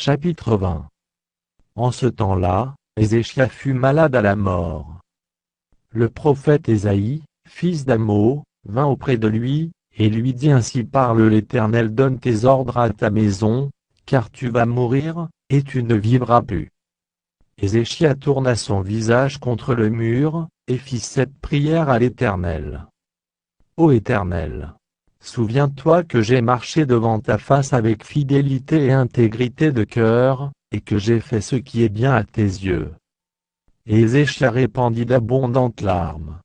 Chapitre 20. En ce temps-là, Ézéchias fut malade à la mort. Le prophète Ésaïe, fils d'Amo, vint auprès de lui, et lui dit: Ainsi parle l'Éternel, donne tes ordres à ta maison, car tu vas mourir, et tu ne vivras plus. Ézéchias tourna son visage contre le mur, et fit cette prière à l'Éternel. Ô Éternel, souviens-toi que j'ai marché devant ta face avec fidélité et intégrité de cœur, et que j'ai fait ce qui est bien à tes yeux. Et Ézéchias répandit d'abondantes larmes.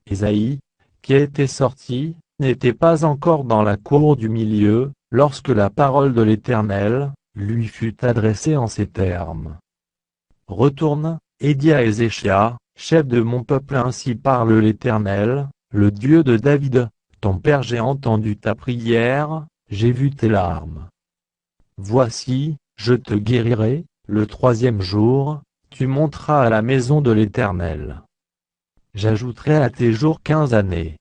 Ésaïe, qui était sorti, n'était pas encore dans la cour du milieu, lorsque la parole de l'Éternel lui fut adressée en ces termes. Retourne, et dis à Ézéchias, chef de mon peuple, ainsi parle l'Éternel, le Dieu de David, ton père, j'ai entendu ta prière, j'ai vu tes larmes. Voici, je te guérirai, le troisième jour, tu monteras à la maison de l'Éternel. J'ajouterai à tes jours 15 années.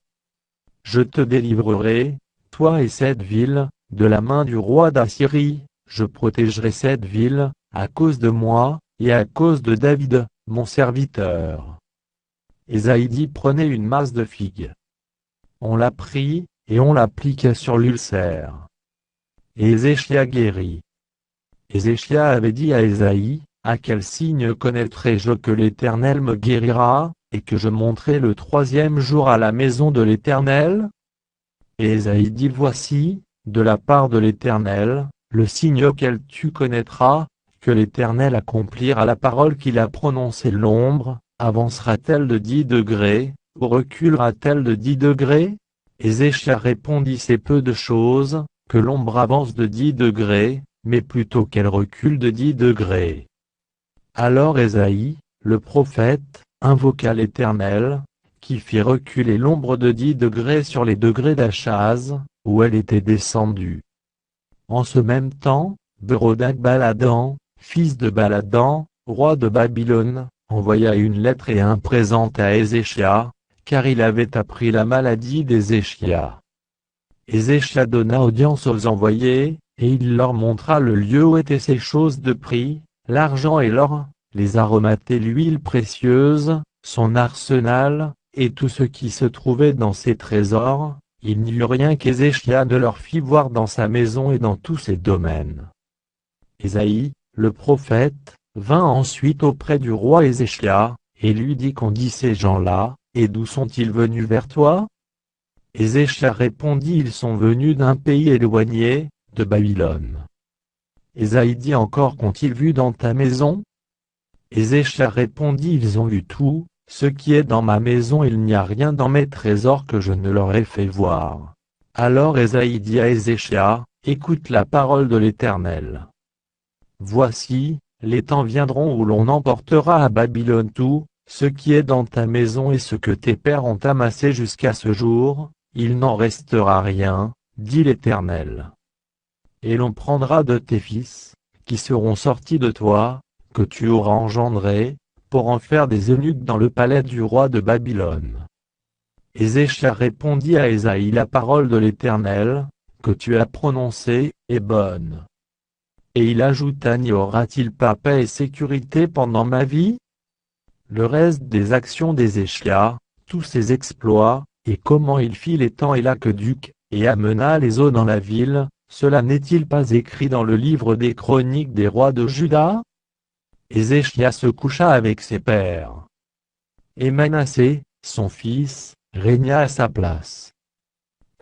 Je te délivrerai, toi et cette ville, de la main du roi d'Assyrie, je protégerai cette ville, à cause de moi, et à cause de David, mon serviteur. Ésaïe dit: Prenez une masse de figues. On la prit, et on l'appliqua sur l'ulcère. Et Ézéchias guérit. Ézéchias avait dit à Ésaïe: À quel signe connaîtrai-je que l'Éternel me guérira, et que je monterai le troisième jour à la maison de l'Éternel? Et Ésaïe dit: Voici, de la part de l'Éternel, le signe auquel tu connaîtras que l'Éternel accomplira la parole qu'il a prononcée. L'ombre avancera-t-elle de 10 degrés, ou reculera-t-elle de 10 degrés? Ézéchias répondit: C'est peu de choses, que l'ombre avance de 10 degrés, mais plutôt qu'elle recule de 10 degrés. Alors Ésaïe, le prophète, invoqua l'Éternel, qui fit reculer l'ombre de 10 degrés sur les degrés d'Achaz, où elle était descendue. En ce même temps, Berodach-Baladan, fils de Baladan, roi de Babylone, envoya une lettre et un présent à Ézéchias, car il avait appris la maladie d'Ézéchias. Ézéchias donna audience aux envoyés, et il leur montra le lieu où étaient ces choses de prix, l'argent et l'or, les aromates et l'huile précieuse, son arsenal, et tout ce qui se trouvait dans ses trésors. Il n'y eut rien qu'Ézéchias ne leur fit voir dans sa maison et dans tous ses domaines. Ésaïe, le prophète, vint ensuite auprès du roi Ézéchias, et lui dit: Qu'ont dit ces gens-là, et d'où sont-ils venus vers toi? Ézéchias répondit: Ils sont venus d'un pays éloigné, de Babylone. Ésaïe dit encore: Qu'ont-ils vu dans ta maison? Ézéchias répondit: Ils ont vu tout, ce qui est dans ma maison, il n'y a rien dans mes trésors que je ne leur ai fait voir. Alors Ésaïe dit à Ézéchias: Écoute la parole de l'Éternel. Voici, les temps viendront où l'on emportera à Babylone tout, ce qui est dans ta maison et ce que tes pères ont amassé jusqu'à ce jour, il n'en restera rien, dit l'Éternel. Et l'on prendra de tes fils, qui seront sortis de toi, que tu auras engendrés, pour en faire des eunuques dans le palais du roi de Babylone. Ézéchias répondit à Ésaïe: La parole de l'Éternel, que tu as prononcée, est bonne. Et il ajouta: N'y aura-t-il pas paix et sécurité pendant ma vie? Le reste des actions d'Ézéchias, tous ses exploits, et comment il fit les temps et l'aqueduc, et amena les eaux dans la ville, cela n'est-il pas écrit dans le livre des chroniques des rois de Juda? Ézéchias se coucha avec ses pères. Et Manassé, son fils, régna à sa place.